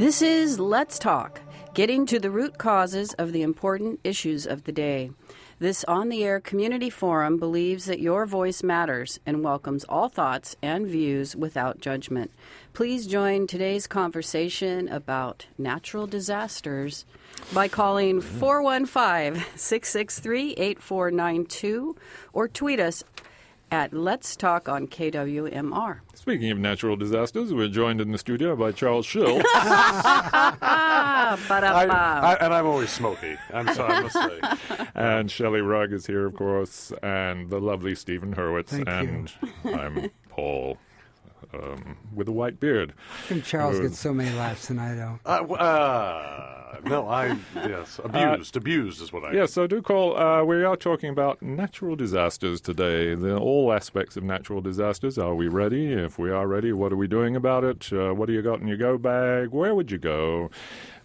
This is Let's Talk, getting to the root causes of the important issues of the day. This on-the-air community forum believes that your voice matters and welcomes all thoughts and views without judgment. Please join today's conversation about natural disasters by calling 415-663-8492 or tweet us at Let's Talk on KWMR. Speaking of natural disasters, we're joined in the studio by Charles Schill. And I'm always smoky. I'm sorry, I must say. And Shelley Rugg is here, of course, and the lovely Stephen Hurwitz. Thank and I'm Paul with a white beard. How come Charles gets so many laughs and I don't? Abused is what I... Yes, so do call. We are talking about natural disasters today, all aspects of natural disasters. Are we ready? If we are ready, what are we doing about it? What do you got in your go bag? Where would you go?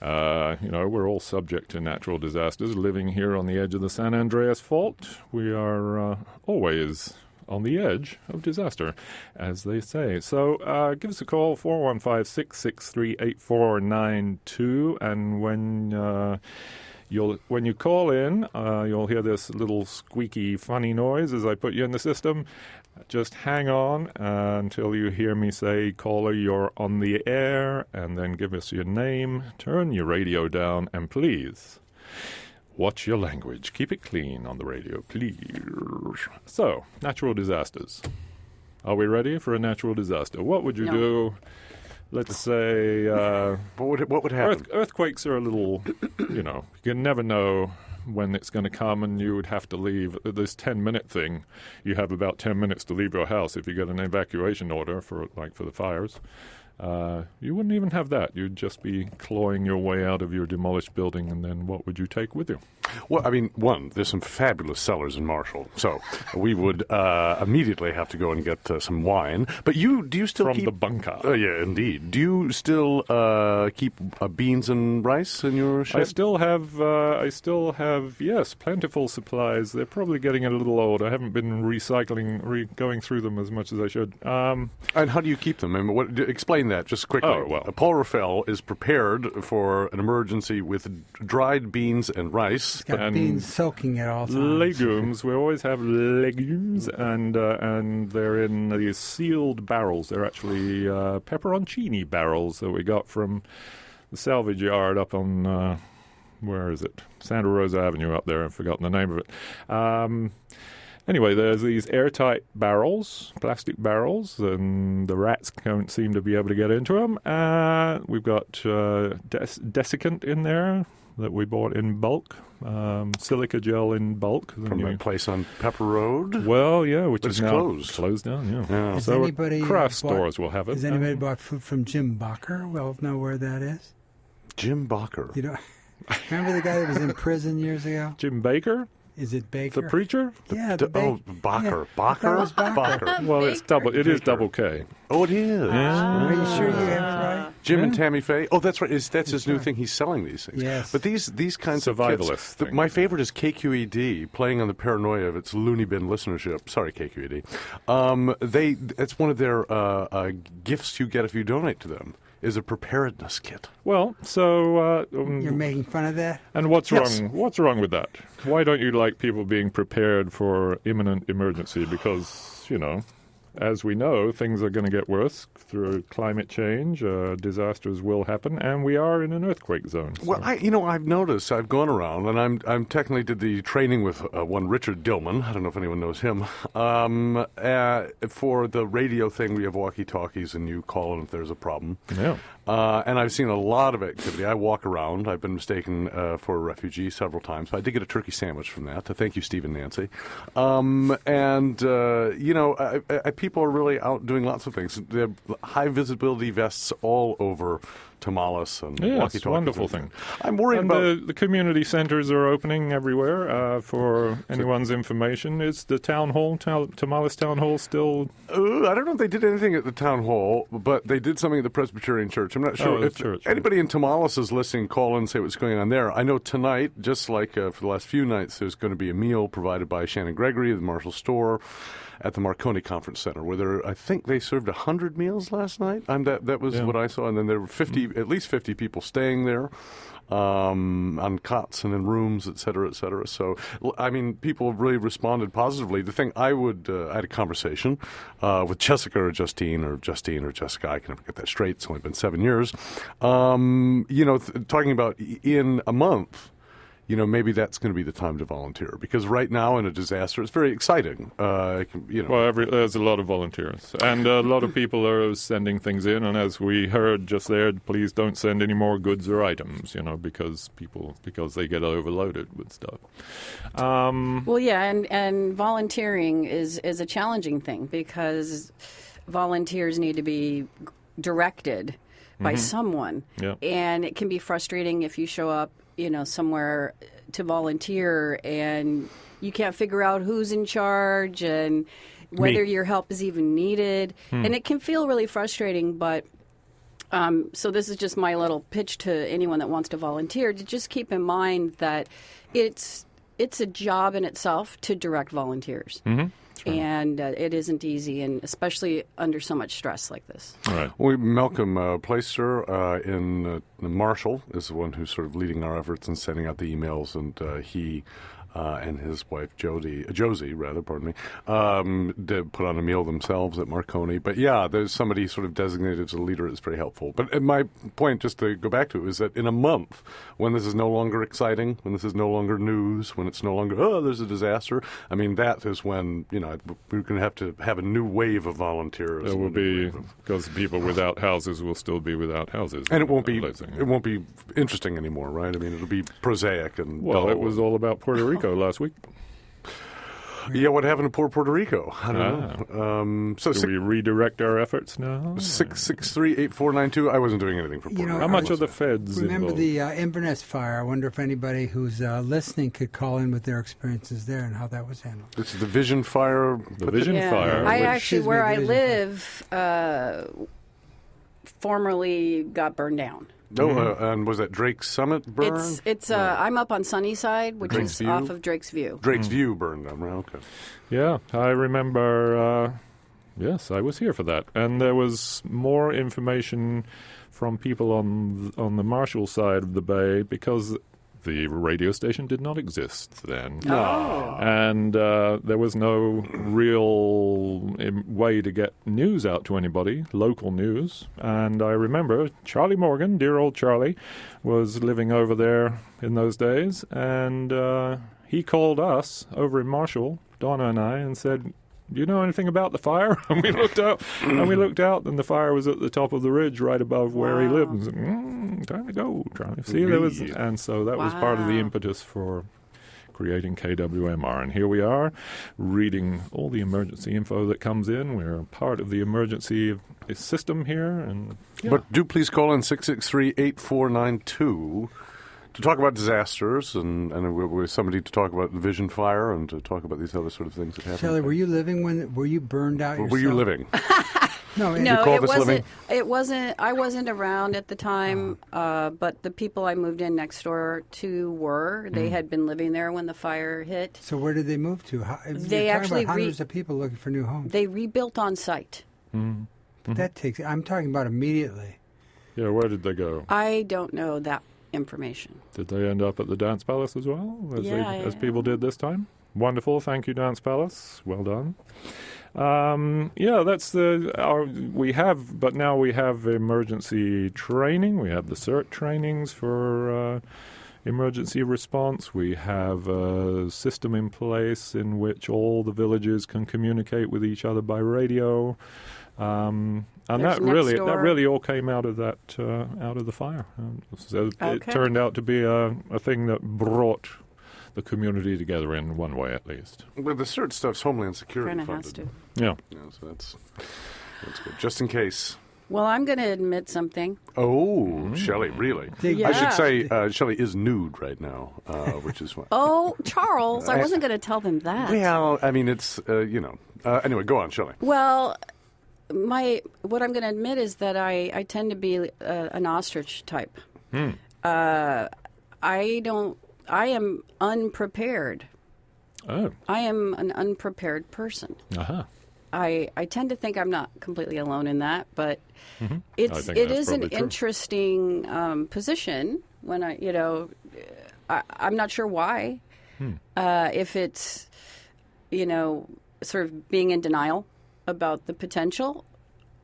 We're all subject to natural disasters. Living here on the edge of the San Andreas Fault, we are always on the edge of disaster, as they say. So give us a call, 415-663-8492, and when you call in, you'll hear this little squeaky, funny noise as I put you in the system. Just hang on until you hear me say, caller, you're on the air, and then give us your name, turn your radio down, and please watch your language. Keep it clean on the radio, please. So, natural disasters. Are we ready for a natural disaster? What would you do? Let's say... what would happen? Earthquakes are a little, you can never know when it's going to come, and you would have to leave. This 10-minute thing, you have about 10 minutes to leave your house if you get an evacuation order for the fires. You wouldn't even have that. You'd just be clawing your way out of your demolished building, and then what would you take with you? Well, I mean, there's some fabulous cellars in Marshall, so we would immediately have to go and get some wine. But do you still keep... From the bunker. Yeah, indeed. Do you still keep beans and rice in your shed? I still have, yes, plentiful supplies. They're probably getting a little old. I haven't been going through them as much as I should. And how do you keep them? I mean, explain that just quickly. Oh, well. Paul Raffel is prepared for an emergency with dried beans and rice. He's got beans soaking at all times. Legumes. We always have legumes, and they're in these sealed barrels. They're actually pepperoncini barrels that we got from the salvage yard up on, where is it? Santa Rosa Avenue up there. I've forgotten the name of it. Anyway, there's these airtight barrels, plastic barrels, and the rats don't seem to be able to get into them. We've got desiccant in there that we bought in bulk, silica gel in bulk. From that place on Pepper Road? Well, yeah, which is now closed down, yeah. So craft stores will have it. Has anybody bought food from Jim Bacher? Well, know where that is? Jim Bacher? You don't remember the guy that was in prison years ago? Jim Baker? Is it Baker? The preacher? Bacher. Yeah, Bacher? Bacher. Well, it is double K. Oh, it is. Are you sure you have it right? Jim and Tammy Faye. Oh, that's right. That's his new thing. He's selling these things. Yes. But these kinds of survivalist kits. My favorite is KQED, playing on the paranoia of its loony bin listenership. Sorry, KQED. It's one of their gifts you get if you donate to them. Is a preparedness kit. Well, so... You're making fun of that? And what's wrong? What's wrong with that? Why don't you like people being prepared for imminent emergency? Because, as we know, things are going to get worse through climate change. Disasters will happen, and we are in an earthquake zone. So. Well, I've noticed. I've gone around, and I'm technically did the training with one Richard Dillman. I don't know if anyone knows him. For the radio thing, we have walkie-talkies, and you call in if there's a problem. Yeah. And I've seen a lot of activity. I walk around. I've been mistaken for a refugee several times. But I did get a turkey sandwich from that. Thank you, Steve and Nancy. People are really out doing lots of things. They have high visibility vests all over Tamales and walkie-talkies. It's a wonderful thing. I'm worried about... The community centers are opening everywhere for anyone's information. Is the town hall, Tamales Town Hall, still... I don't know if they did anything at the town hall, but they did something at the Presbyterian Church. I'm not sure. If anybody in Tamales is listening, call in and say what's going on there. I know tonight, just like for the last few nights, there's going to be a meal provided by Shannon Gregory of the Marshall Store at the Marconi Conference Center, where I think they served 100 meals last night. That was what I saw, and then there were 50 at least 50 people staying there. On cots and in rooms, et cetera, et cetera. So, I mean, people really responded positively. The thing I had a conversation with Jessica or Justine or Jessica, I can never get that straight. It's only been 7 years. Talking about in a month, maybe that's going to be the time to volunteer. Because right now in a disaster, it's very exciting. Well, there's a lot of volunteers. And a lot of people are sending things in. And as we heard just there, please don't send any more goods or items, because they get overloaded with stuff. Well, yeah, and volunteering is a challenging thing because volunteers need to be directed by someone. Yeah. And it can be frustrating if you show up somewhere to volunteer and you can't figure out who's in charge and whether your help is even needed. And it can feel really frustrating, but so this is just my little pitch to anyone that wants to volunteer, to just keep in mind that it's a job in itself to direct volunteers. Mm-hmm. And it isn't easy, and especially under so much stress like this. All right. Malcolm Placer in Marshall is the one who's sort of leading our efforts and sending out the emails, and he and his wife Josie, did put on a meal themselves at Marconi. But yeah, there's somebody sort of designated as a leader is very helpful. But my point, just to go back to it, is that in a month, when this is no longer exciting, when this is no longer news, when it's no longer, there's a disaster, I mean, that is when, we're going to have a new wave of volunteers. There will be, because people without houses will still be without houses. And it won't be interesting anymore, right? I mean, it'll be prosaic and dull. It was all about Puerto Rico last week. Yeah, what happened to poor Puerto Rico? I don't know. So we redirect our efforts now? 663-8492. I wasn't doing anything for Puerto Rico. How much are the feds Remember involved? the Inverness fire? I wonder if anybody who's listening could call in with their experiences there and how that was handled. It's the Vision Fire. The Vision Fire. I actually, where I live, formerly got burned down. No, and was that Drake's Summit burned? It's I'm up on Sunnyside, which is off of Drake's View. Drake's View burned down, right? Okay. Yeah, I remember, yes, I was here for that. And there was more information from people on the Marshall side of the bay because the radio station did not exist then. Oh. And there was no real way to get news out to anybody, local news. And I remember Charlie Morgan, dear old Charlie, was living over there in those days. And he called us over in Marshall, Donna and I, and said, "Do you know anything about the fire?" And we looked out, and the fire was at the top of the ridge right above where he lived. And said, time to go, Charlie. See, and so that was part of the impetus for creating KWMR. And here we are, reading all the emergency info that comes in. We're part of the emergency system here. And But do please call in 663-8492. to talk about disasters and with somebody to talk about the Vision Fire and to talk about these other sort of things that happened. Shelley, were you living were you burned out yourself? Were you living? No, it wasn't. Living? It wasn't. I wasn't around at the time, but the people I moved in next door to were. They had been living there when the fire hit. So where did they move to? They actually about hundreds of people looking for new homes. They rebuilt on site. But that takes. I'm talking about immediately. Yeah, where did they go? I don't know that information. Did they end up at the Dance Palace as well, as people did this time? Wonderful, thank you, Dance Palace. Well done. That's we have emergency training. We have the CERT trainings for emergency response. We have a system in place in which all the villages can communicate with each other by radio. And that really all came out of the fire. It turned out to be a thing that brought the community together in one way, at least. Well, the CERT stuff's Homeland Security funded. Has to. Yeah. So that's good. Just in case. Well, I'm going to admit something. Oh, Shelley, really? Yeah. I should say Shelley is nude right now, which is what. Oh, Charles, I wasn't going to tell them that. Well, I mean, it's, anyway, go on, Shelley. Well, what I'm going to admit is that I tend to be an ostrich type. I am unprepared. Oh. I am an unprepared person. Uh-huh. I tend to think I'm not completely alone in that, but Mm-hmm. it is an true. interesting position when I'm not sure why. If it's, sort of being in denial about the potential,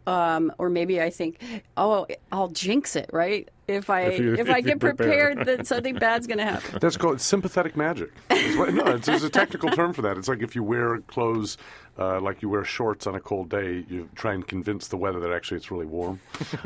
or maybe I think, I'll jinx it, right? If I get prepared that something bad's going to happen. That's called sympathetic magic. There's a technical term for that. It's like if you wear clothes, like you wear shorts on a cold day, you try and convince the weather that actually it's really warm.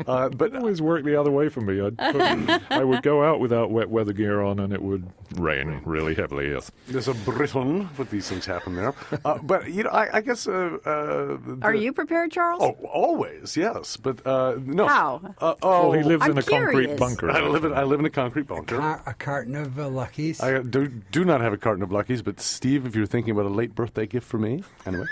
But it always worked the other way for me. I would go out without wet weather gear on, and it would rain really heavily. Yes, there's a Britain, but these things happen there. But I guess. Are you prepared, Charles? Oh, always, yes. But no. How? Well, he lives I'm in a concrete bunker. I live in a concrete bunker. A carton of Luckies. I do not have a carton of Luckies, but Steve, if you're thinking about a late birthday gift for me, anyway.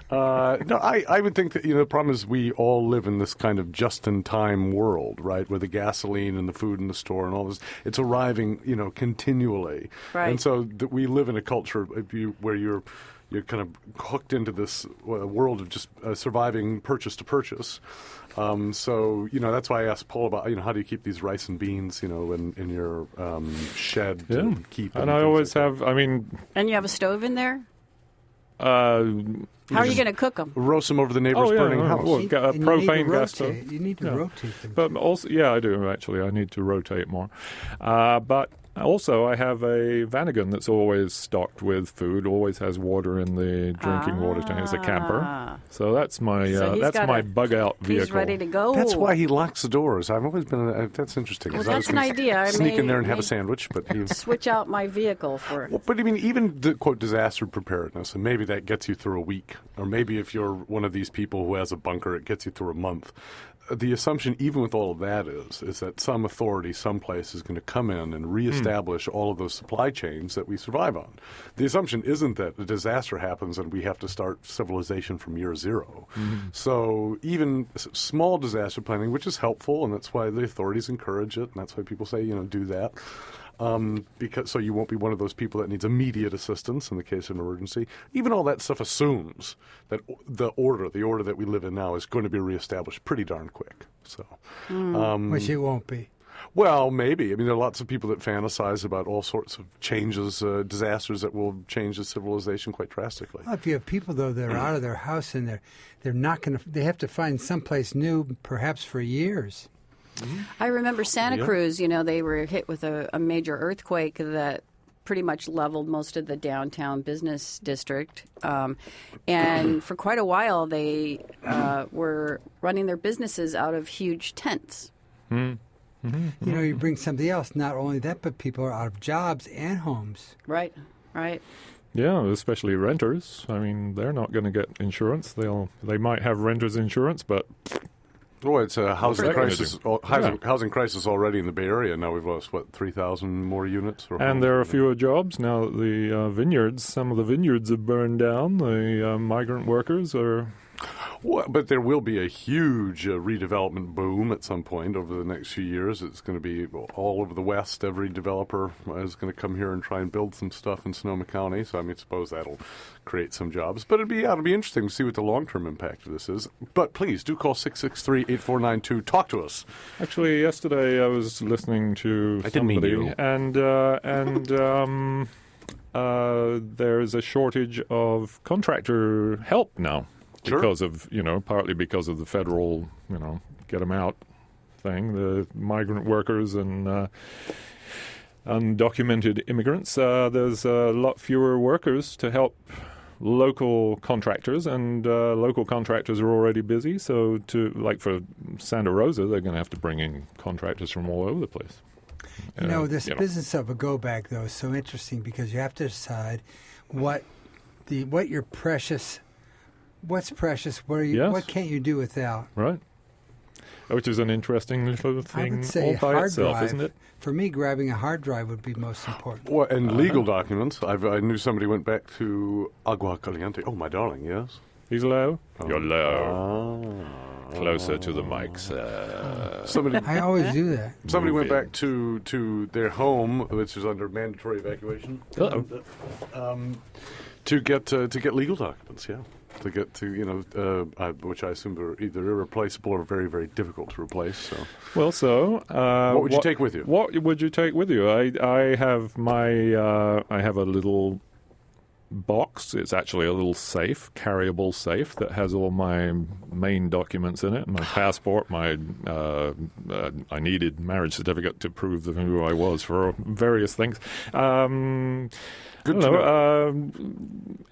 No, I would think that the problem is we all live in this kind of just-in-time world, right, where the gasoline and the food in the store and all this, it's arriving, continually. Right. And so we live in a culture where you're kind of hooked into this world of just surviving purchase to purchase. So, that's why I asked Paul about, how do you keep these rice and beans, in your shed to keep them? And I always have, And you have a stove in there? How are you going to cook them? Roast them over the neighbor's burning house. Well, a propane gas stove. You need to rotate them. But also, I do actually. I need to rotate more. But also, I have a Vanagon that's always stocked with food. Always has water in the drinking water tank. It's a camper, so that's my bug out vehicle. He's ready to go. That's why he locks the doors. I've always been. That's interesting. Well, that's an idea. I sneak in there and have a sandwich, but switch out my vehicle for. Well, but I mean, even the quote disaster preparedness, and maybe that gets you through a week, or maybe if you're one of these people who has a bunker, it gets you through a month. The assumption, even with all of that, is that some authority, someplace, is going to come in and reestablish all of those supply chains that we survive on. The assumption isn't that a disaster happens and we have to start civilization from year zero. Mm-hmm. So even small disaster planning, which is helpful, and that's why the authorities encourage it, and that's why people say, do that. Because so you won't be one of those people that needs immediate assistance in the case of an emergency. Even all that stuff assumes that the order that we live in now is going to be reestablished pretty darn quick. So, which it won't be. Well, maybe. I mean, there are lots of people that fantasize about all sorts of changes, disasters that will change the civilization quite drastically. Well, if you have people though that are out of their house and they're not going to, they have to find someplace new, perhaps for years. Mm-hmm. I remember Santa Cruz, they were hit with a major earthquake that pretty much leveled most of the downtown business district. And for quite a while, they were running their businesses out of huge tents. Mm-hmm. Mm-hmm. You bring somebody else. Not only that, but people are out of jobs and homes. Right. Yeah, especially renters. I mean, they're not going to get insurance. They might have renters insurance, but... Oh, it's a housing crisis. Housing crisis already in the Bay Area. Now we've lost 3,000 more units. And there are fewer jobs now that the vineyards. Some of the vineyards have burned down. The migrant workers are. Well, but there will be a huge redevelopment boom at some point over the next few years. It's going to be all over the West. Every developer is going to come here and try and build some stuff in Sonoma County. So, I suppose that'll create some jobs. But it'll be interesting to see what the long-term impact of this is. But please, do call 663-8492. Talk to us. Actually, yesterday I was listening to somebody, and there's a shortage of contractor help now. Sure. Because of, partly because of the federal, get them out thing, the migrant workers and undocumented immigrants. There's a lot fewer workers to help local contractors, and local contractors are already busy. So for Santa Rosa, they're going to have to bring in contractors from all over the place. This business of a go-bag, though, is so interesting because you have to decide what's precious, what can't you do without? Right. Which is an interesting little thing I would say all by itself, drive. Isn't it? For me, grabbing a hard drive would be most important. Well, and legal documents. I knew somebody went back to Agua Caliente. Oh, my darling, yes. He's low. You're low. Closer to the mic, sir. I always do that. Somebody went back to their home, which is under mandatory evacuation. Uh-oh. To get legal documents, yeah. to get to, which I assume are either irreplaceable or very, very difficult to replace. So, what would you take with you? What would you take with you? I have I have a little box. It's actually a little safe, carryable safe that has all my main documents in it. My passport, I needed marriage certificate to prove who I was for various things. Good to know.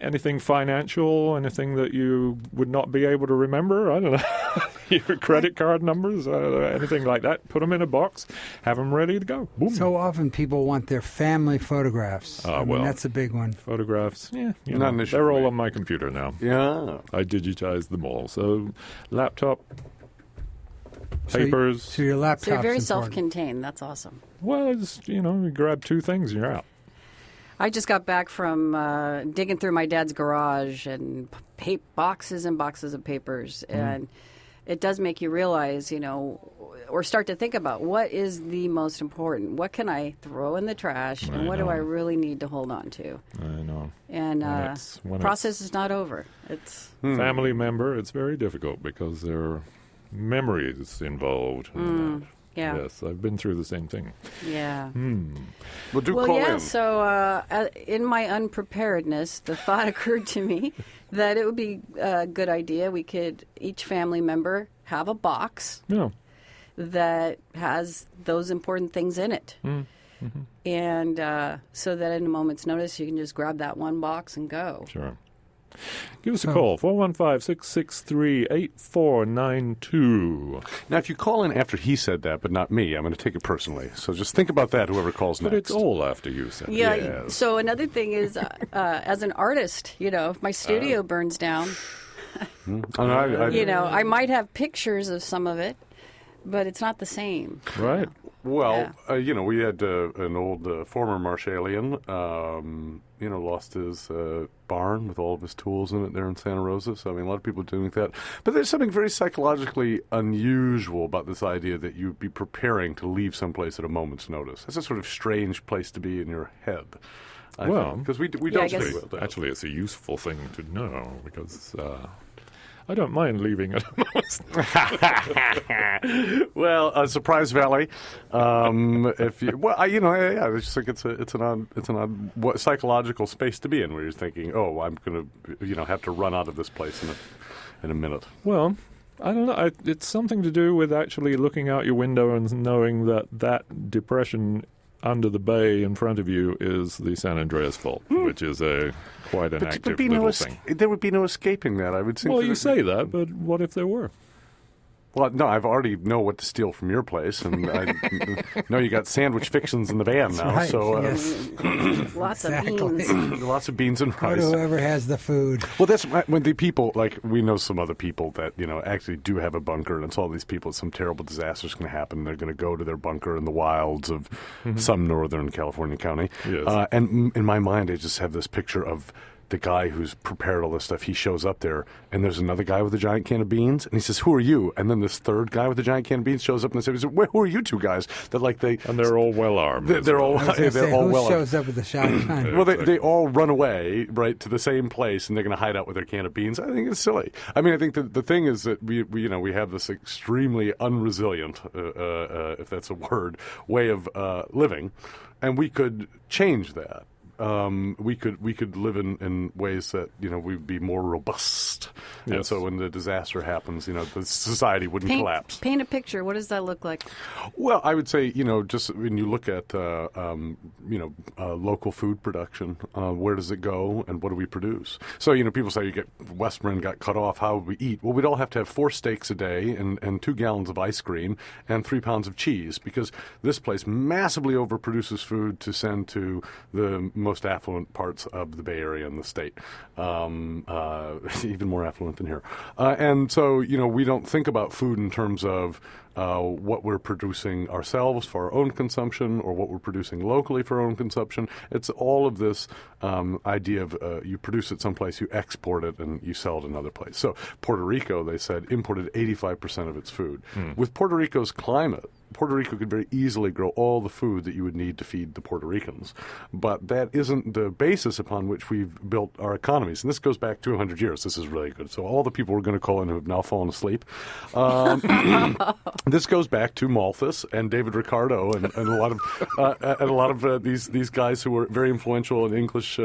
Anything financial, anything that you would not be able to remember? I don't know. Your credit card numbers, anything like that. Put them in a box. Have them ready to go. Boom. So often people want their family photographs. I mean, that's a big one. Photographs, yeah. Not an issue they're for all me. on my computer now. Yeah. I digitized them all. So laptop, papers. So your laptop's So you're very important. self-contained. That's awesome. Well, it's, you grab two things and you're out. I just got back from digging through my dad's garage and boxes and boxes of papers. And it does make you realize, or start to think about what is the most important. What can I throw in the trash and what do I really need to hold on to? I know. And when process is not over. It's family member, it's very difficult because there are memories involved. yeah. Yes, I've been through the same thing. Yeah. Well, call in. So in my unpreparedness, the thought occurred to me that it would be a good idea. We could, each family member, have a box that has those important things in it. And so that in a moment's notice, you can just grab that one box and go. Sure. Give us a call, 415-663-8492. Now, if you call in after he said that, but not me, I'm going to take it personally. So just think about that, whoever calls But next. it's all after you said it. Yeah. Yes. So another thing is, as an artist, if my studio burns down, I might have pictures of some of it, but it's not the same. Right. Well, we had an old former Marshalian, lost his barn with all of his tools in it there in Santa Rosa. So, a lot of people are doing that. But there's something very psychologically unusual about this idea that you'd be preparing to leave someplace at a moment's notice. That's a sort of strange place to be in your head. Because we don't think about that. Actually, it's a useful thing to know because I don't mind leaving at a moment's Well, Surprise Valley. I just think it's an odd psychological space to be in, where you're thinking, oh, I'm going to have to run out of this place in a minute. Well, I don't know. It's something to do with actually looking out your window and knowing that depression under the bay in front of you is the San Andreas Fault, which is quite an active little thing. There would be no escaping that, I would think. Well, you say that, but what if there were? Well, no, I've already know what to steal from your place, and I know you got sandwich fixins in the van now. Right, so yes. Lots of Exactly. beans. lots of beans and Go rice. to whoever has the food. Well, that's when the people, we know some other people that, actually do have a bunker, and it's all these people, some terrible disaster's going to happen. They're going to go to their bunker in the wilds of some northern California county. Yes. And in my mind, I just have this picture of the guy who's prepared all this stuff. He shows up there, and there's another guy with a giant can of beans, and he says, "Who are you?" And then this third guy with a giant can of beans shows up and says, "Who are you two guys?" And they're all well armed. They're all well shows up with a shotgun? Well, they all run away, right, to the same place, and they're going to hide out with their can of beans. I think it's silly. I think the thing is that we have this extremely unresilient, if that's a word, way of living, and we could change that. We could live in ways that we'd be more robust, and so when the disaster happens, the society wouldn't collapse. Paint a picture. What does that look like? Well, I would say just when you look at local food production, where does it go, and what do we produce? So people say West Marin got cut off. How would we eat? Well, we'd all have to have 4 steaks a day and 2 gallons of ice cream and 3 pounds of cheese, because this place massively overproduces food to send to the most affluent parts of the Bay Area and the state, even more affluent than here. And so, we don't think about food in terms of what we're producing ourselves for our own consumption or what we're producing locally for our own consumption. It's all of this idea of you produce it someplace, you export it, and you sell it another place. So Puerto Rico, they said, imported 85% of its food. With Puerto Rico's climate, Puerto Rico could very easily grow all the food that you would need to feed the Puerto Ricans. But that isn't the basis upon which we've built our economies. And this goes back 200 years. This is really good. So all the people we're going to call in who have now fallen asleep, this goes back to Malthus and David Ricardo and a lot of these guys who were very influential in English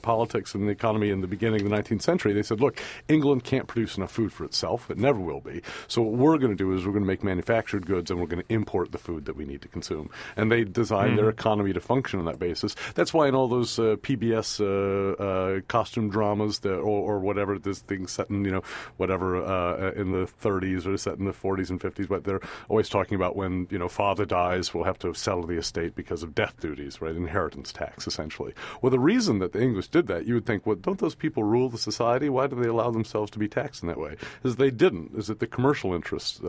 politics and the economy in the beginning of the 19th century. They said, look, England can't produce enough food for itself. It never will be. So what we're going to do is we're going to make manufactured goods and we're going to import the food that we need to consume. And they designed their economy to function on that basis. That's why in all those PBS costume dramas or whatever, this thing set in, in the 30s or set in the 40s and 50s, but they're always talking about when, father dies, we'll have to sell the estate because of death duties, right? Inheritance tax, essentially. Well, the reason that the English did that, you would think, well, don't those people rule the society? Why do they allow themselves to be taxed in that way? Is they didn't. Is that the commercial interests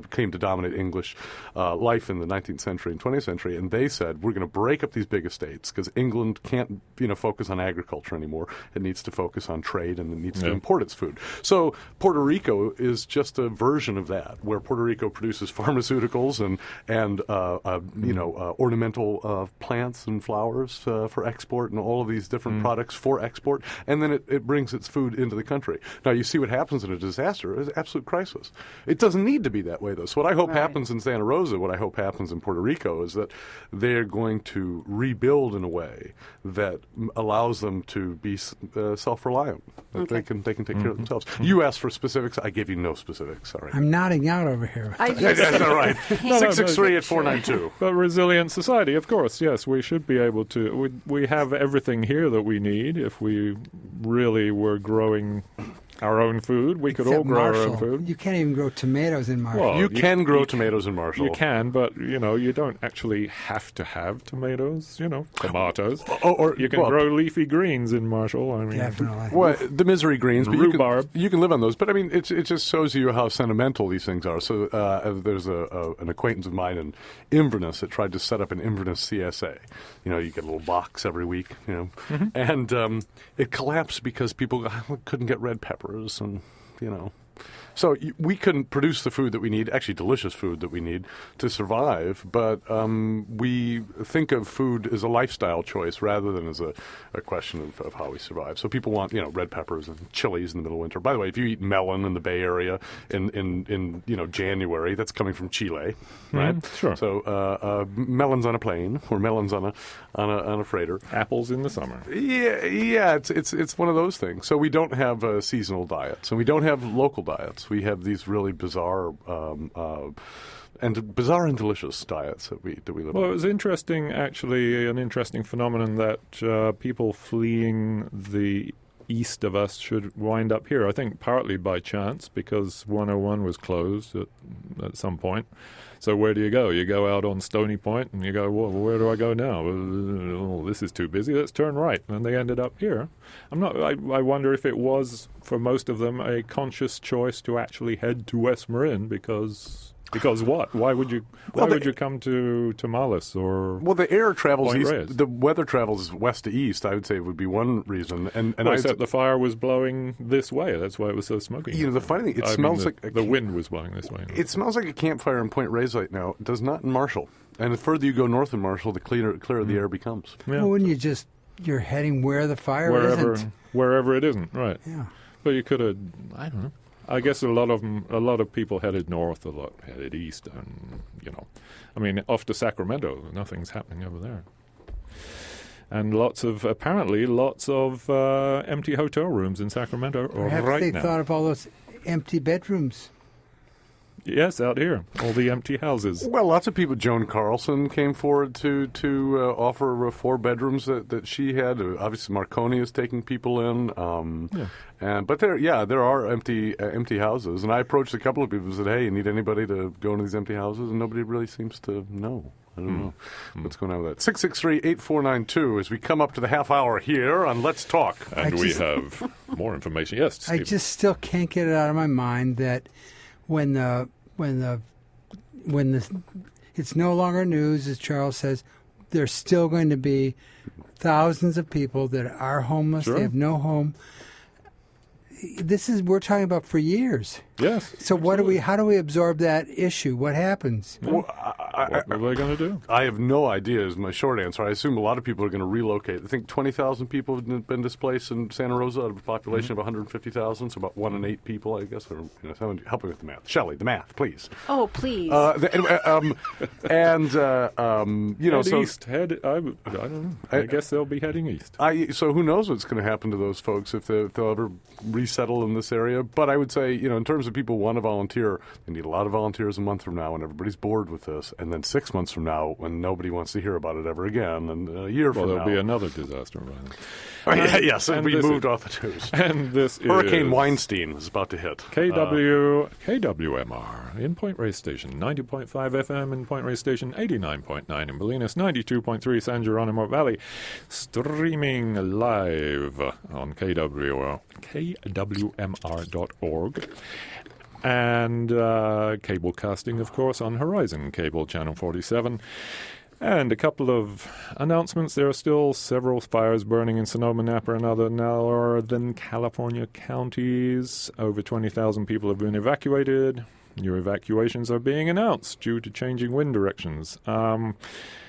came to dominate English life in the 19th century and 20th century, and they said, we're going to break up these big estates because England can't, focus on agriculture anymore. It needs to focus on trade and it needs to import its food. So Puerto Rico is just a version of that, where Puerto Rico produces pharmaceuticals and ornamental plants and flowers for export and all of these different products for export, and then it brings its food into the country. Now, you see what happens in a disaster is absolute crisis. It doesn't need to be that way, though. So what I hope happens in Santa Rosa, what I hope happens in Puerto Rico is that they're going to rebuild in a way that allows them to be self-reliant, that they can take care of themselves. You asked for specifics. I gave you no specifics. Sorry. I'm nodding out over here. That's all right. 663-8492. But resilient society, of course, yes. We should be able to. We have everything here that we need. If we really were growing our own food, we could all grow our own food. You can't even grow tomatoes in Marshall. Well, you can grow tomatoes in Marshall. You can, but, you don't actually have to have tomatoes, tomatoes. You can grow leafy greens in Marshall. I mean, definitely. Well, the misery greens, but rhubarb. You can live on those. But, I mean, it just shows you how sentimental these things are. So there's an acquaintance of mine in Inverness that tried to set up an Inverness CSA. You get a little box every week, and it collapsed because people couldn't get red pepper. And, So we couldn't produce the food that we need, actually delicious food that we need to survive, but we think of food as a lifestyle choice rather than as a question of how we survive. So people want, red peppers and chilies in the middle of winter. By the way, if you eat melon in the Bay Area in January, that's coming from Chile, right? Sure. So melons on a plane or melons on a freighter. Apples in the summer. Yeah, it's one of those things. So we don't have seasonal diets, and we don't have local diets. We have these really bizarre and delicious diets that we live on. Well, it was interesting, actually, an interesting phenomenon that people fleeing the east of us should wind up here. I think partly by chance, because 101 was closed at some point. So where do you go? You go out on Stony Point and you go, well, where do I go now? Oh, this is too busy. Let's turn right. And they ended up here. I wonder if it was, for most of them, a conscious choice to actually head to West Marin because what? Why would you come to Tamales or? Well, the air travels Point east. Reyes? The weather travels west to east. I would say would be one reason. And except the fire was blowing this way. That's why it was so smoky. The funny thing, it smells like the wind was blowing this way. It smells like a campfire in Point Reyes right now. It does not in Marshall. And the further you go north in Marshall, the clearer the air becomes. Yeah. Well, wouldn't you're heading where the fire isn't? Wherever it isn't, right? Yeah. But you could have. I don't know. I guess a lot of people headed north, a lot headed east, and off to Sacramento, nothing's happening over there. And apparently lots of empty hotel rooms in Sacramento Perhaps right they now. thought of all those empty bedrooms. Yes, out here, all the empty houses. Well, lots of people. Joan Carlson came forward to offer 4 bedrooms that she had. Obviously, Marconi is taking people in. But there are empty houses. And I approached a couple of people and said, "Hey, you need anybody to go into these empty houses?" And nobody really seems to know. I don't know what's going on with that. 663-8492 as we come up to the half hour here on Let's Talk. And we have more information. Yes, Steve. I just still can't get it out of my mind that when it's no longer news, as Charles says, there's still going to be thousands of people that are homeless. Sure. They have no home. we're talking about for years. Yes. So how do we absorb that issue? What happens? Yeah. What are they going to do? I have no idea is my short answer. I assume a lot of people are going to relocate. I think 20,000 people have been displaced in Santa Rosa out of a population of 150,000, so about 1 in 8 people, I guess. Or, someone help me with the math. Shelley, the math, please. Oh, please. East. I don't know. I guess they'll be heading east. So who knows what's going to happen to those folks if they'll ever resettle in this area. But I would say, in terms of people who want to volunteer, they need a lot of volunteers a month from now when everybody's bored with this, and then 6 months from now when nobody wants to hear about it ever again, and a year from now. Well, there'll be another disaster. Right? Yes, we moved off the news. And this Hurricane Weinstein is about to hit. KWMR in Point Reyes Station, 90.5 FM in Point Reyes Station, 89.9 in Bolinas, 92.3 San Geronimo Valley, streaming live on KWMR.org. And cablecasting, of course, on Horizon Cable, Channel 47. And a couple of announcements. There are still several fires burning in Sonoma, Napa, and other northern California counties. Over 20,000 people have been evacuated. New evacuations are being announced due to changing wind directions.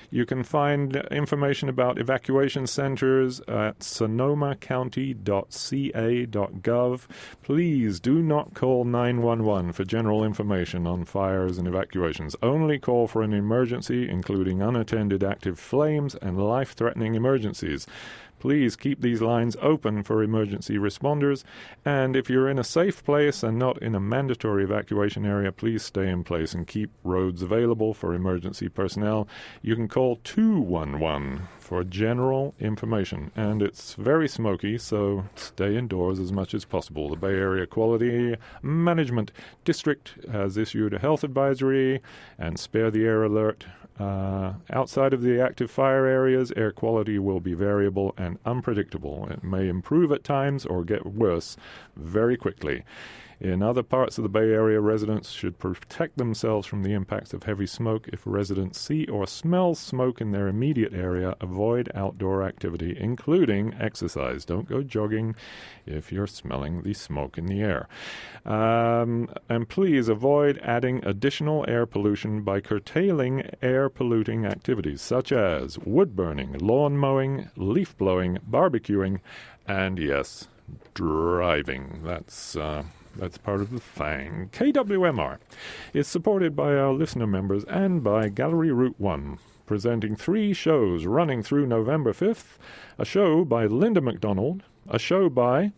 You can find information about evacuation centers at sonomacounty.ca.gov. Please do not call 911 for general information on fires and evacuations. Only call for an emergency, including unattended active flames and life-threatening emergencies. Please keep these lines open for emergency responders, and if you're in a safe place and not in a mandatory evacuation area, please stay in place and keep roads available for emergency personnel. You can call 211 for general information, and it's very smoky, so stay indoors as much as possible. The Bay Area Quality Management District has issued a health advisory and spare the air alert. Outside of the active fire areas, air quality will be variable and unpredictable. It may improve at times or get worse very quickly. In other parts of the Bay Area, residents should protect themselves from the impacts of heavy smoke. If residents see or smell smoke in their immediate area, avoid outdoor activity, including exercise. Don't go jogging if you're smelling the smoke in the air. And please avoid adding additional air pollution by curtailing air-polluting activities such as wood burning, lawn mowing, leaf blowing, barbecuing, and, yes, driving. That's part of the thing. KWMR is supported by our listener members and by Gallery Route 1, presenting 3 shows running through November 5th, a show by Linda McDonald, a show by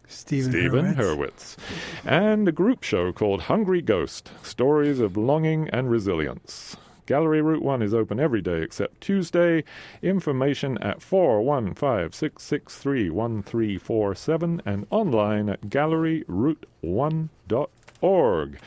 Stephen Hurwitz, and a group show called Hungry Ghost, Stories of Longing and Resilience. Gallery Route 1 is open every day except Tuesday. Information at 415-663-1347 and online at galleryroute1.org.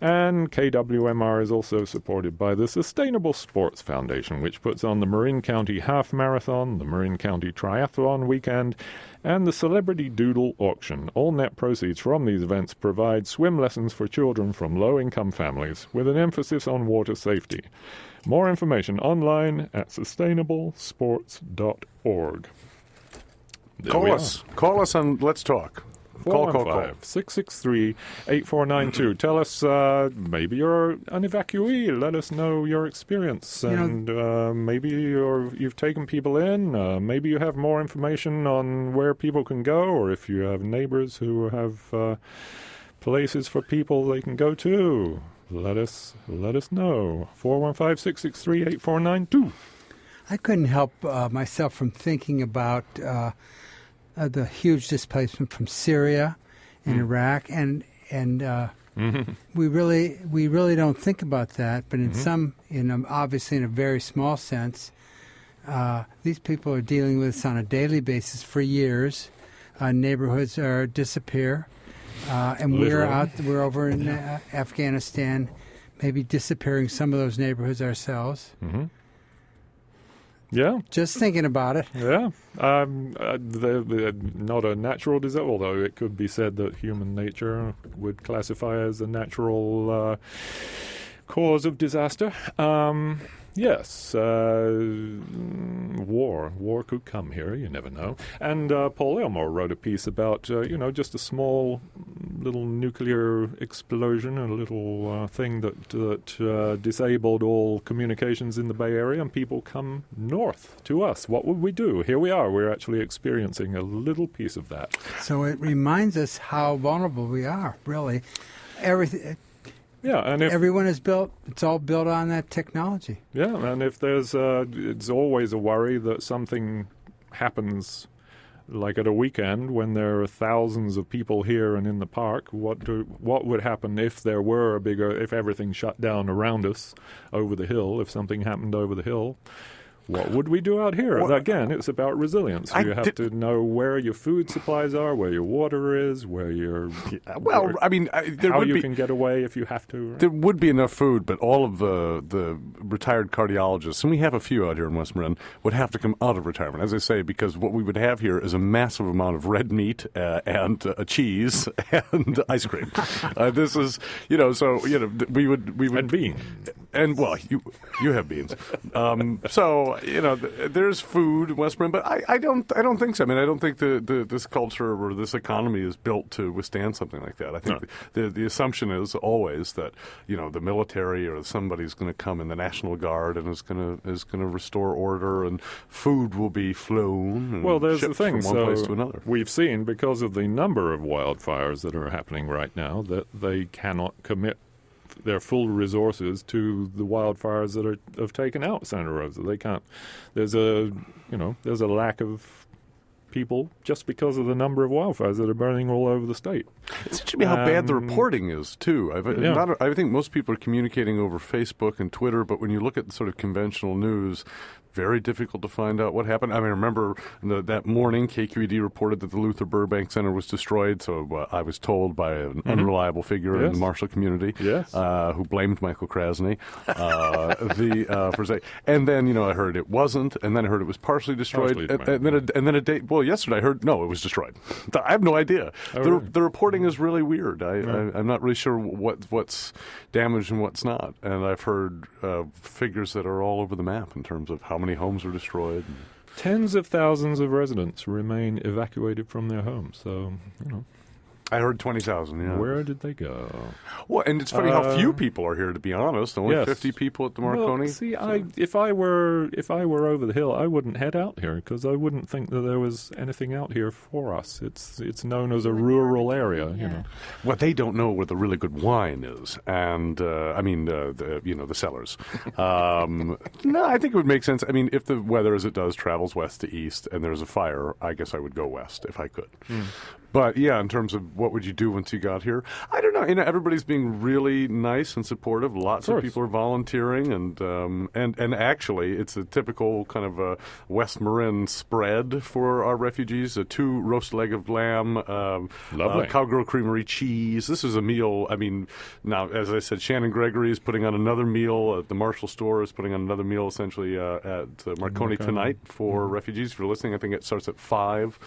And KWMR is also supported by the Sustainable Sports Foundation, which puts on the Marin County Half Marathon, the Marin County Triathlon Weekend, and the Celebrity Doodle Auction. All net proceeds from these events provide swim lessons for children from low-income families, with an emphasis on water safety. More information online at sustainablesports.org. Call us and let's talk. 415-663-8492. Tell us, maybe you're an evacuee. Let us know your experience. And maybe you've taken people in. Maybe you have more information on where people can go, or if you have neighbors who have places for people they can go to. Let us know. 415-663-8492. I couldn't help myself from thinking about the huge displacement from Syria and Iraq, and we really don't think about that. But obviously in a very small sense, these people are dealing with this on a daily basis for years. Neighborhoods disappear, and we're over in Afghanistan, maybe disappearing some of those neighborhoods ourselves. Mm-hmm. Yeah. Just thinking about it. Yeah. Not a natural disaster, although it could be said that human nature would classify as a natural cause of disaster. Yes, war could come here. You never know. And Paul Elmore wrote a piece about just a small little nuclear explosion, a little thing that disabled all communications in the Bay Area, and people come north to us. What would we do? Here we are. We're actually experiencing a little piece of that. So it reminds us how vulnerable we are. Really, everything. Yeah, and if everyone is built, it's all built on that technology. Yeah, and if there's, it's always a worry that something happens, like at a weekend when there are thousands of people here and in the park. What would happen if there were if everything shut down around us over the hill? If something happened over the hill, what would we do out here? Again, it's about resilience. You have to know where your food supplies are, where your water is, where your can get away if you have to. Right? There would be enough food, but all of the retired cardiologists, and we have a few out here in West Marin, would have to come out of retirement, as I say, because what we would have here is a massive amount of red meat and cheese and ice cream. This is, we would and beans. And well, you have beans. There's food in West Marin, but I don't think so. I mean, I don't think this culture or this economy is built to withstand something like that. I think the assumption is always that the military or somebody's going to come in, the National Guard, and is going to restore order, and food will be flown. And well, there's the thing. From one place to another. We've seen, because of the number of wildfires that are happening right now, that they cannot commit their full resources to the wildfires that have taken out Santa Rosa. They can't. There's a lack of people just because of the number of wildfires that are burning all over the state. It's interesting how bad the reporting is, too. I think most people are communicating over Facebook and Twitter, but when you look at sort of conventional news, very difficult to find out what happened. I mean, I remember that morning KQED reported that the Luther Burbank Center was destroyed, so I was told by an unreliable figure in the Marshall community who blamed Michael Krasny for saying. And then, I heard it wasn't, and then I heard it was partially destroyed, and then a day, yesterday I heard, no, it was destroyed. I have no idea. The reporting is really weird. I'm not really sure what's damaged and what's not, and I've heard figures that are all over the map in terms of how many homes were destroyed. Tens of thousands of residents remain evacuated from their homes. So, I heard 20,000, yeah. Where did they go? Well, and it's funny how few people are here, to be honest. Only 50 people at the Marconi. Well, see, if I were over the hill, I wouldn't head out here because I wouldn't think that there was anything out here for us. It's known as a rural area, Well, they don't know where the really good wine is, and the cellars. No, I think it would make sense. I mean, if the weather, as it does, travels west to east, and there's a fire, I guess I would go west if I could. But yeah, in terms of what would you do once you got here, I don't know. Everybody's being really nice and supportive. Lots of people are volunteering, and actually, it's a typical kind of a West Marin spread for our refugees: 2 roast leg of lamb, Cowgirl Creamery cheese. This is a meal. I mean, now as I said, Shannon Gregory is putting on another meal. The Marshall store is putting on another meal, essentially at Marconi tonight for refugees. If you're listening, I think it starts at 5.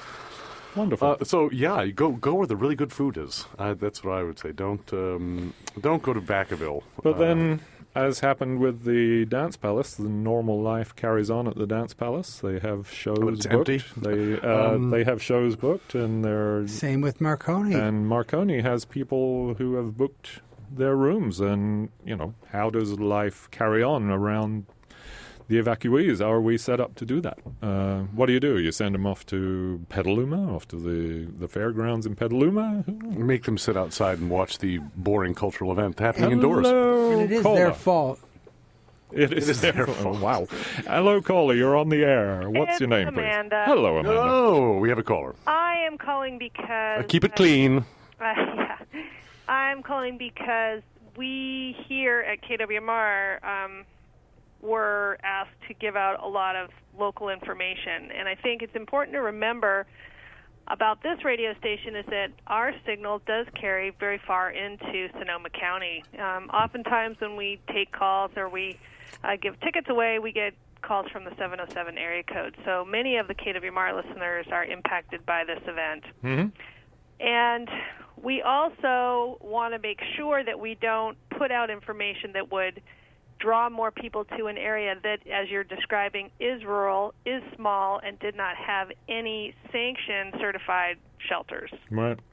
Wonderful. So yeah, go where the really good food is. That's what I would say. Don't go to Vacaville. But then, as happened with the Dance Palace, the normal life carries on at the Dance Palace. They have shows booked. Empty. They have shows booked, and they're same with Marconi. And Marconi has people who have booked their rooms. And how does life carry on around the evacuees? Are we set up to do that? What do? You send them off to Petaluma, off to the fairgrounds in Petaluma? Make them sit outside and watch the boring cultural event happening indoors. And it is their fault. It is their fault. Wow. Hello, caller. You're on the air. What's your name, Amanda. please? Hello, Amanda. Oh, we have a caller. I am calling because... keep it clean. Yeah. I'm calling because we here at KWMR... were asked to give out a lot of local information. And I think it's important to remember about this radio station is that our signal does carry very far into Sonoma County. Oftentimes when we take calls or we give tickets away, we get calls from the 707 area code. So many of the KWMR listeners are impacted by this event. Mm-hmm. And we also want to make sure that we don't put out information that would draw more people to an area that, as you're describing, is rural, is small, and did not have any sanctioned certified shelters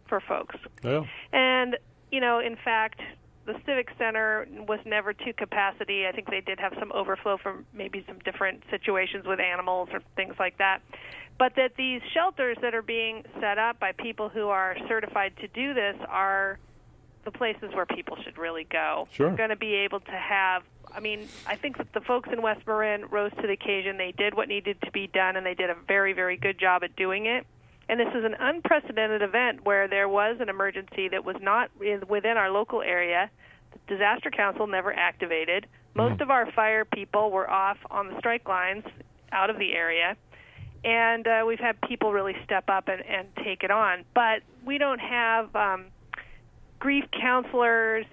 for folks. Yeah. And, in fact, the Civic Center was never to capacity. I think they did have some overflow from maybe some different situations with animals or things like that. But that these shelters that are being set up by people who are certified to do this are the places where people should really go. Sure. We're going to be able to have, I think that the folks in West Marin rose to the occasion. They did what needed to be done, and they did a very, very good job at doing it. And this is an unprecedented event where there was an emergency that was not within our local area. The Disaster Council never activated. Most of our fire people were off on the strike lines out of the area. And we've had people really step up and take it on. But we don't have grief counselors,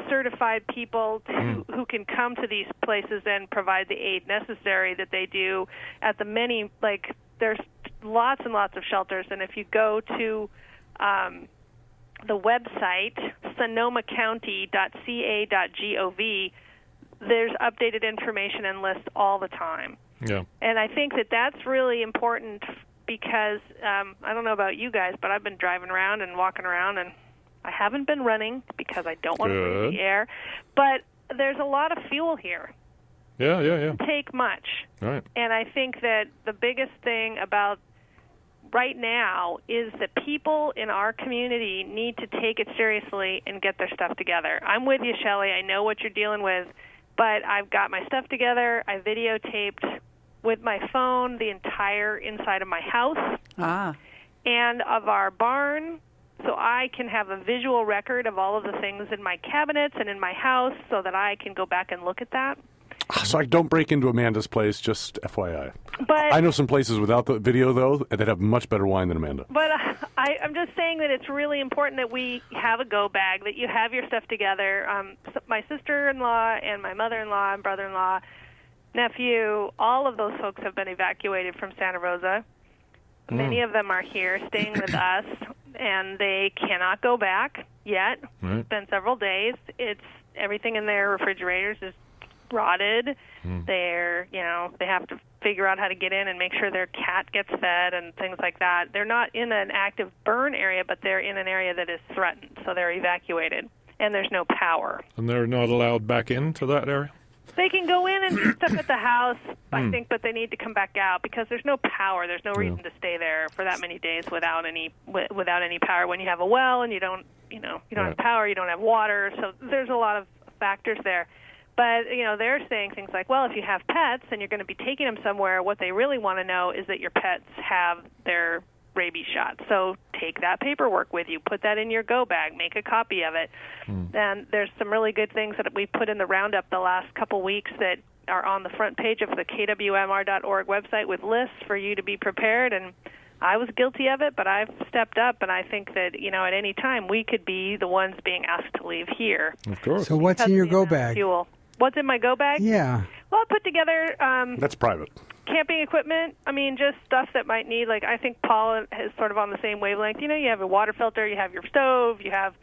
certified people who can come to these places and provide the aid necessary that they do at the many, there's lots and lots of shelters. And if you go to the website, sonomacounty.ca.gov, there's updated information and lists all the time. Yeah. And I think that that's really important because I don't know about you guys, but I've been driving around and walking around, and I haven't been running because I don't want to breathe the air. But there's a lot of fuel here. Yeah. It doesn't take much. Right. And I think that the biggest thing about right now is that people in our community need to take it seriously and get their stuff together. I'm with you, Shelley. I know what you're dealing with, but I've got my stuff together. I videotaped with my phone the entire inside of my house and of our barn, so I can have a visual record of all of the things in my cabinets and in my house so that I can go back and look at that. So I don't break into Amanda's place, just FYI. But I know some places without the video, though, that have much better wine than Amanda. But I'm just saying that it's really important that we have a go bag, that you have your stuff together. My sister-in-law and my mother-in-law and brother-in-law, nephew, all of those folks have been evacuated from Santa Rosa. Many of them are here staying with us, and they cannot go back yet. Right. It's been several days. Everything in their refrigerators is rotted. They're, they have to figure out how to get in and make sure their cat gets fed and things like that. They're not in an active burn area, but they're in an area that is threatened, so they're evacuated, and there's no power. And they're not allowed back into that area? They can go in and do stuff at the house, I think, but they need to come back out because there's no power. There's no reason to stay there for that many days without any power. When you have a well and you don't have power, you don't have water. So there's a lot of factors there. But, they're saying things like, well, if you have pets and you're going to be taking them somewhere, what they really want to know is that your pets have their rabies shot. So take that paperwork with you. Put that in your go bag. Make a copy of it. And there's some really good things that we put in the roundup the last couple weeks that are on the front page of the KWMR.org website with lists for you to be prepared. And I was guilty of it, but I've stepped up, and I think that, at any time we could be the ones being asked to leave here. Of course. So what's in your go bag? Fuel. What's in my go bag? Yeah. Well, I put together That's private. camping equipment. Just stuff that might need, I think Paul is sort of on the same wavelength. You have a water filter, you have your stove, you have,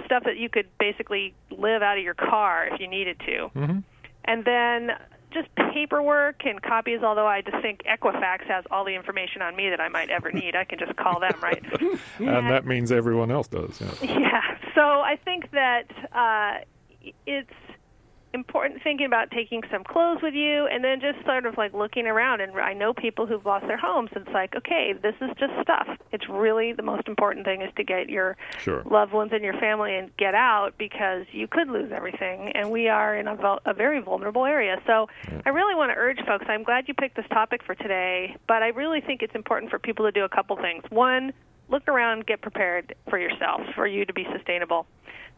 stuff that you could basically live out of your car if you needed to. Mm-hmm. And then just paperwork and copies, although I just think Equifax has all the information on me that I might ever need. I can just call them, right? And that means everyone else does, yeah. Yeah. So I think that it's important thinking about taking some clothes with you and then just sort of looking around. And I know people who've lost their homes. It's okay, this is just stuff. It's really the most important thing is to get your loved ones and your family and get out because you could lose everything. And we are in a very vulnerable area. So I really want to urge folks, I'm glad you picked this topic for today, but I really think it's important for people to do a couple things. One, look around, get prepared for yourself, for you to be sustainable.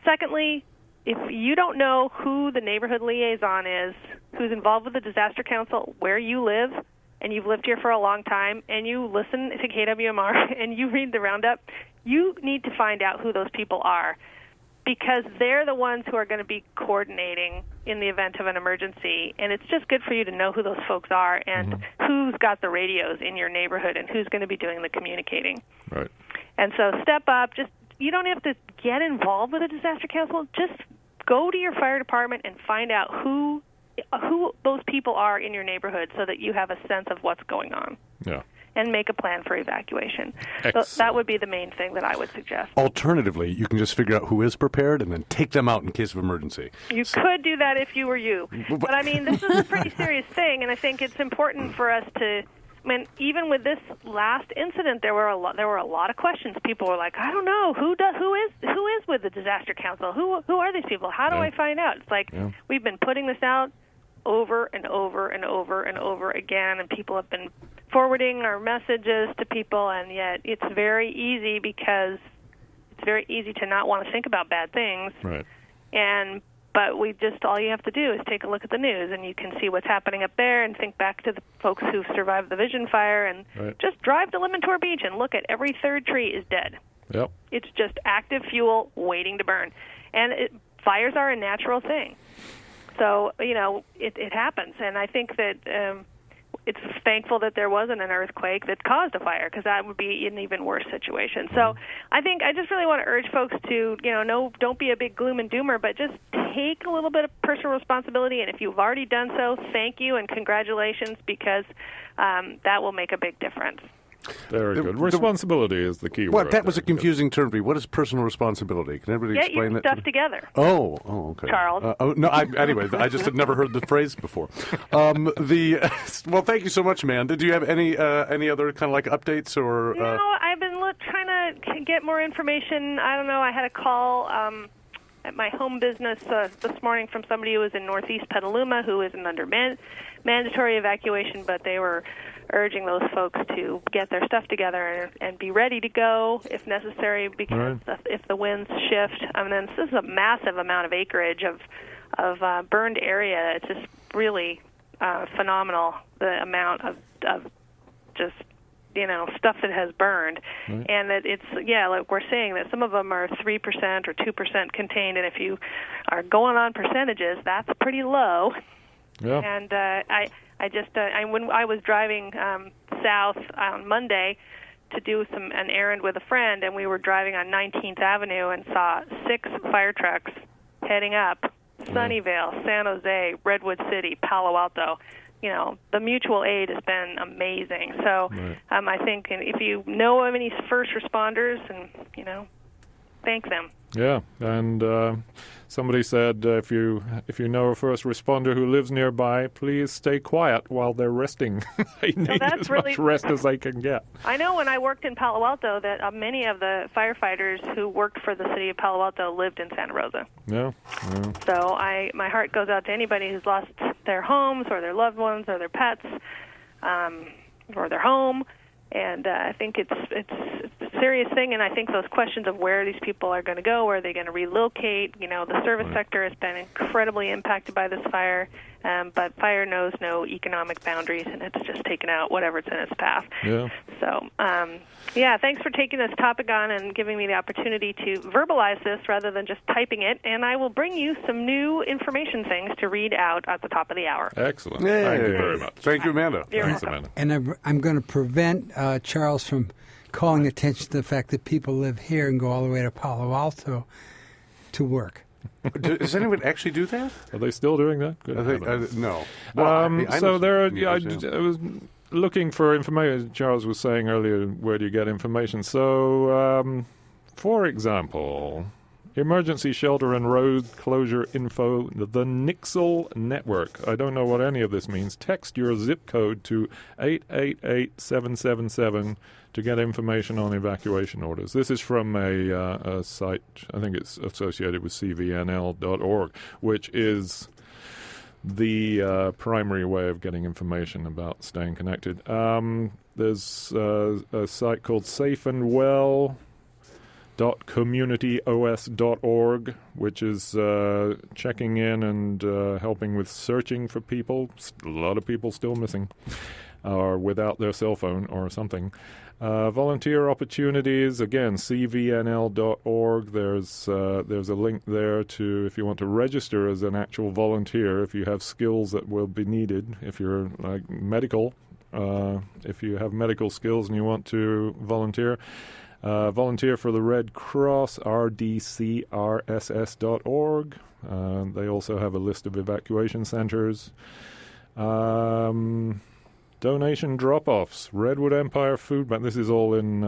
Secondly, if you don't know who the neighborhood liaison is, who's involved with the Disaster Council, where you live, and you've lived here for a long time, and you listen to KWMR and you read the roundup, you need to find out who those people are because they're the ones who are going to be coordinating in the event of an emergency. And it's just good for you to know who those folks are and who's got the radios in your neighborhood and who's going to be doing the communicating. Right. And so step up. You don't have to get involved with a disaster council. Just go to your fire department and find out who those people are in your neighborhood so that you have a sense of what's going on. Yeah. And make a plan for evacuation. Excellent. So that would be the main thing that I would suggest. Alternatively, you can just figure out who is prepared and then take them out in case of emergency. You could do that if you were you. But, I mean, this is a pretty serious thing, and I think it's important for us to... I mean, even with this last incident, there were a lot of questions. People were like, I don't know, who is with the disaster council? Who are these people? How do I find out? It's like we've been putting this out over and over and over and over again, and people have been forwarding our messages to people, and yet it's very easy because it's very easy to not want to think about bad things. Right. But all you have to do is take a look at the news, and you can see what's happening up there and think back to the folks who survived the Vision Fire, and just drive to Limantour Beach and look at every third tree is dead. Yep. It's just active fuel waiting to burn. And fires are a natural thing. So, it happens. And I think that it's thankful that there wasn't an earthquake that caused a fire, because that would be an even worse situation. So I think I just really want to urge folks to, don't be a big gloom and doomer, but just take a little bit of personal responsibility. And if you've already done so, thank you and congratulations, because that will make a big difference. Very good. Responsibility is the key word. That was a confusing term to me. What is personal responsibility? Can everybody explain that? Get your stuff together. Oh, okay. Charles. Anyway, I just had never heard the phrase before. Well, thank you so much, Amanda. Do you have any other kind of like updates or? No, I've been trying to get more information. I don't know. I had a call at my home business this morning from somebody who was in Northeast Petaluma who isn't under mandatory evacuation, but they were urging those folks to get their stuff together and be ready to go if necessary, because if the winds shift. I mean, this is a massive amount of acreage of burned area. It's just really phenomenal, the amount of just stuff that has burned. And that it's like we're saying, that some of them are 3% or 2% contained, and if you are going on percentages, that's pretty low. Yeah. And when I was driving south on Monday to do an errand with a friend, and we were driving on 19th Avenue and saw 6 fire trucks heading up Sunnyvale, San Jose, Redwood City, Palo Alto. The mutual aid has been amazing. So I think if you know of any first responders, and thank them. Yeah, and somebody said if you know a first responder who lives nearby, please stay quiet while they're resting. They need as much rest as they can get. I know when I worked in Palo Alto that many of the firefighters who worked for the city of Palo Alto lived in Santa Rosa. Yeah. So my heart goes out to anybody who's lost their homes or their loved ones or their pets or their home. And I think it's a serious thing, and I think those questions of where these people are going to go, where are they going to relocate, the service sector has been incredibly impacted by this fire, but fire knows no economic boundaries, and it's just taken out whatever's in its path. Yeah. So, thanks for taking this topic on and giving me the opportunity to verbalize this rather than just typing it, and I will bring you some new information things to read out at the top of the hour. Excellent. Thank you very much. Thank you, Amanda. Thanks, Amanda. And I'm going to prevent Charles from calling attention to the fact that people live here and go all the way to Palo Alto to work. Does anyone actually do that? Are they still doing that? Good. No. So there are. I was looking for information. Charles was saying earlier, where do you get information? So, for example, emergency shelter and road closure info, the Nixle Network. I don't know what any of this means. Text your zip code to 888-777 to get information on evacuation orders. This is from a site, I think it's associated with cvnl.org, which is the primary way of getting information about staying connected. There's a site called safeandwell.communityos.org, which is checking in and helping with searching for people. A lot of people still missing or without their cell phone or something. Volunteer opportunities, again, cvnl.org. There's a link there to if you want to register as an actual volunteer, if you have skills that will be needed, if you're like medical, if you have medical skills and you want to volunteer. Volunteer for the Red Cross, rdcrss.org. They also have a list of evacuation centers. Donation drop-offs, Redwood Empire Food Bank. This is all in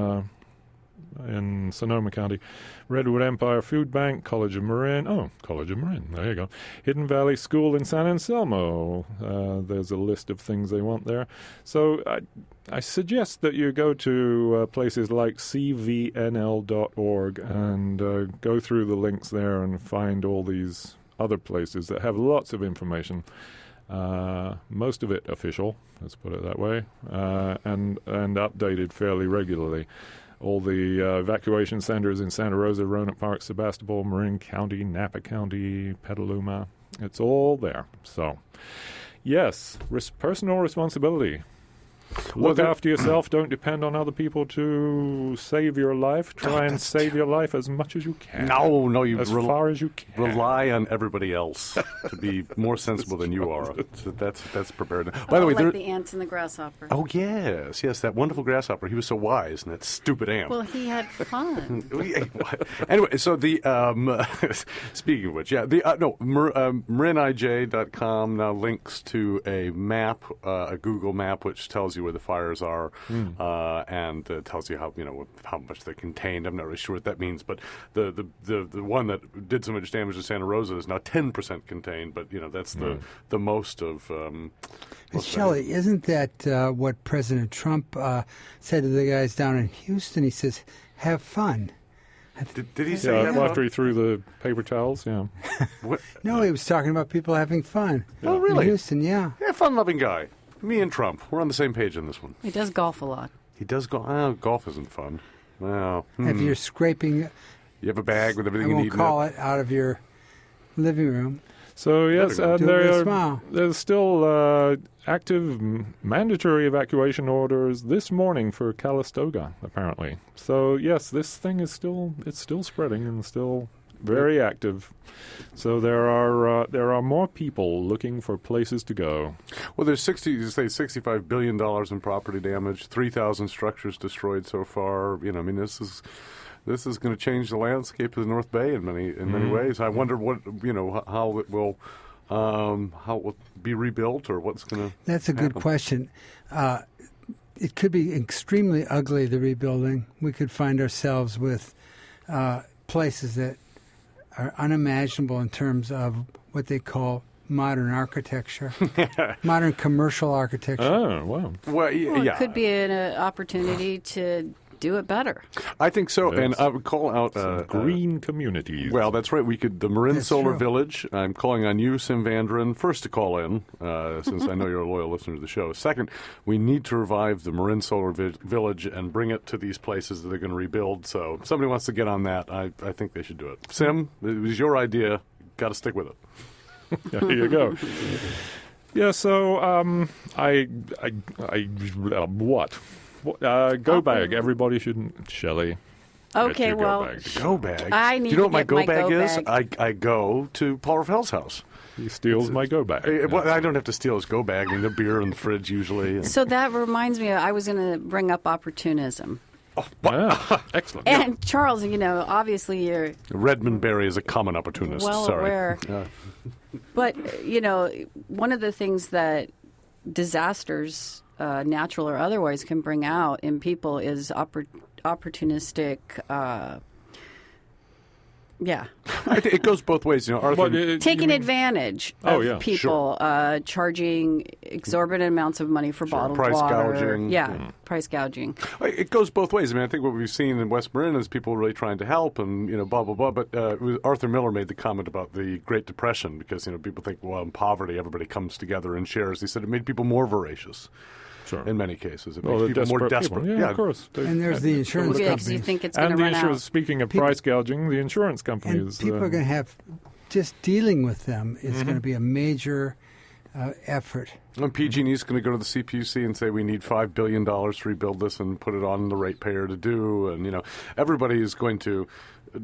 Sonoma County. Redwood Empire Food Bank, College of Marin. Oh, College of Marin. There you go. Hidden Valley School in San Anselmo. There's a list of things they want there. So I suggest that you go to places like cvnl.org and go through the links there and find all these other places that have lots of information. Most of it official, let's put it that way, and updated fairly regularly. All the evacuation centers in Santa Rosa, Roanoke Park, Sebastopol, Marin County, Napa County, Petaluma. It's all there. So, yes, personal responsibility. Look after yourself. Don't depend on other people to save your life. Try and save your life as much as you can. No, you as far as you can. Rely on everybody else to be more sensible than you are. So that's preparedness. By Oh, the way, like the ants and the grasshopper. Oh yes, that wonderful grasshopper. He was so wise, and that stupid ant. Well, he had fun. Anyway, so the speaking of which, marinij.com now links to a map, a Google map, which tells you where the fires are, and tells you how much they're contained. I'm not really sure what that means, but the one that did so much damage to Santa Rosa is now 10% contained. But that's the most of. Shelley, isn't that what President Trump said to the guys down in Houston? He says, "Have fun." Did he say that? After he threw the paper towels, What? No, he was talking about people having fun. Oh, really? In Houston, yeah. Yeah, fun-loving guy. Me and Trump, we're on the same page on this one. He does golf a lot. He does golf. Golf isn't fun. Well, If you're scraping, you have a bag with everything I you won't need. call it out of your living room. So, yes, and smile. there's still active mandatory evacuation orders this morning for Calistoga, apparently. So, yes, this thing is still spreading and still very active. So there are more people looking for places to go. Well, there's $65 billion in property damage, 3,000 structures destroyed so far. This is going to change the landscape of the North Bay in many ways. I wonder how it will be rebuilt or what's going to. That's a good question. It could be extremely ugly, the rebuilding. We could find ourselves with places that are unimaginable in terms of what they call modern architecture, modern commercial architecture. Oh, wow. Well, It could be an opportunity to do it better. I think so, and I would call out green communities. Well, that's right. We could the Marin That's Solar true. Village. I'm calling on you, Sim Vandren, first to call in, since I know you're a loyal listener to the show. Second, we need to revive the Marin Solar Village and bring it to these places that they're going to rebuild. So if somebody wants to get on that, I think they should do it. Sim, it was your idea. Got to stick with it. There you go. Yeah, so what? Go bag. Everybody shouldn't. Shelley. Okay, Go bag. I need Do you know to what my get go my bag go is? bag. I go to Paul Raffell's house. He steals my go bag. Well, I don't have to steal his go bag. I mean, the beer in the fridge usually. And So that reminds me, I was going to bring up opportunism. Excellent. And Charles, obviously you're Redmond Berry is a common opportunist. well Sorry. aware. But, one of the things that disasters, natural or otherwise, can bring out in people is opportunistic. It goes both ways, Arthur. Taking advantage Oh, of yeah, people, charging exorbitant amounts of money for bottled price water. gouging. Yeah, price gouging. It goes both ways. I mean, I think what we've seen in West Marin is people really trying to help and, blah, blah, blah. But Arthur Miller made the comment about the Great Depression because, people think, well, in poverty, everybody comes together and shares. He said it made people more voracious. Sure. In many cases. It makes people more desperate. People. Yeah, of course. And there's the insurance Because companies. you think it's going to And the run out. insurance, speaking of price gouging, the insurance And companies. people are going to have, just dealing with them is going to be a major effort. And PG&E is going to go to the CPUC and say we need $5 billion to rebuild this and put it on the ratepayer to do. And, everybody is going to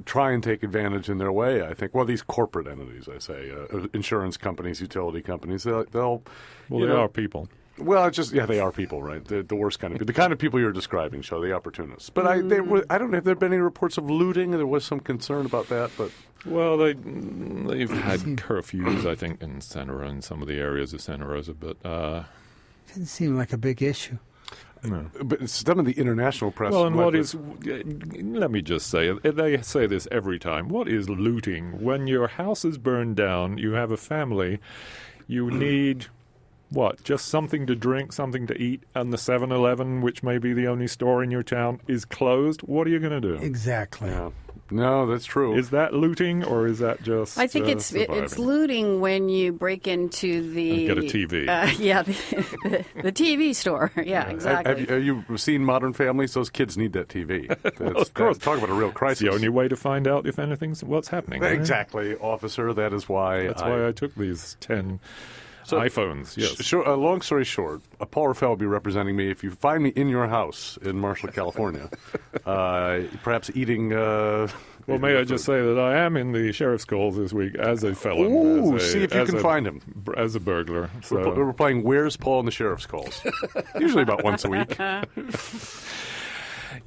try and take advantage in their way, I think. Well, these corporate entities, I say, insurance companies, utility companies, they'll Well, they are people. Well, it's just, they are people, right? The worst kind of people. The kind of people you're describing, Shelley, the opportunists. But I don't know if there have been any reports of looting. There was some concern about that, but... Well, they've had curfews, I think, in Santa Rosa, in some of the areas of Santa Rosa, but... Didn't seem like a big issue. No. But some of the international press... Well, and let me just say, they say this every time, what is looting? When your house is burned down, you have a family, you need... What, just something to drink, something to eat, and the 7-Eleven, which may be the only store in your town, is closed? What are you going to do? Exactly. Yeah. No, that's true. Is that looting, or is that just I think it's looting when you break into the... And get a TV. The TV store. Yeah, exactly. Have you seen Modern Families? Those kids need that TV. Of course. Talk about a real crisis. It's the only way to find out if what's happening. Exactly, right? Officer. That is why I took these 10... iPhones, yes. Long story short, Paul Raffel will be representing me. If you find me in your house in Marshall, California, perhaps eating... well, may I just say that I am in the sheriff's calls this week as a felon. Ooh, see if you can find him. As a burglar. So. We're playing Where's Paul in the Sheriff's Calls. Usually about once a week.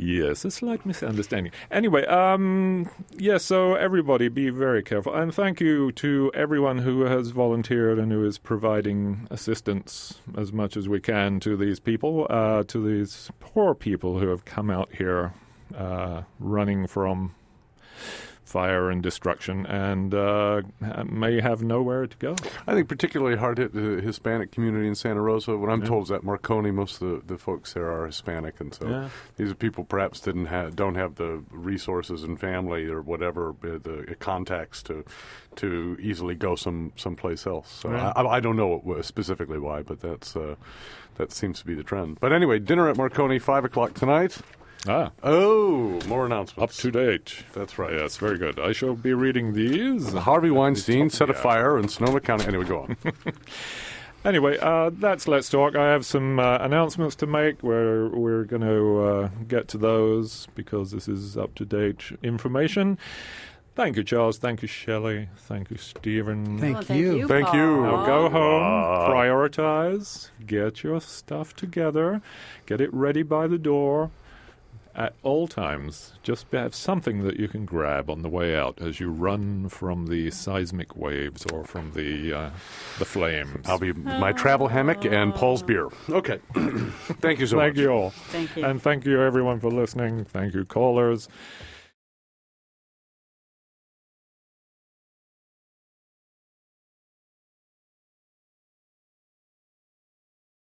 Yes, a slight misunderstanding. Anyway, so everybody be very careful. And thank you to everyone who has volunteered and who is providing assistance as much as we can to these people, to these poor people who have come out here running from fire and destruction and may have nowhere to go. I think particularly hard hit the Hispanic community in Santa Rosa. What I'm told is that Marconi, most of the folks there are Hispanic, and so these are people perhaps don't have the resources and family or whatever, the contacts to easily go someplace else. So I don't know specifically why, but that seems to be the trend. But anyway, dinner at Marconi, 5 o'clock tonight. Oh, more announcements. Up to date. That's right. Yes, very good. I shall be reading these. Harvey Weinstein set a fire in Sonoma County. Anyway, go on. Anyway, that's Let's Talk. I have some announcements to make. We're going to get to those because this is up-to-date information. Thank you, Charles. Thank you, Shelley. Thank you, Stephen. Thank you. Thank you. Now go home, prioritize, get your stuff together, get it ready by the door. At all times, just have something that you can grab on the way out as you run from the seismic waves or from the flames. I'll be my travel hammock and Paul's beer. Okay. Thank you so much. Thank you all. Thank you. And thank you, everyone, for listening. Thank you, callers.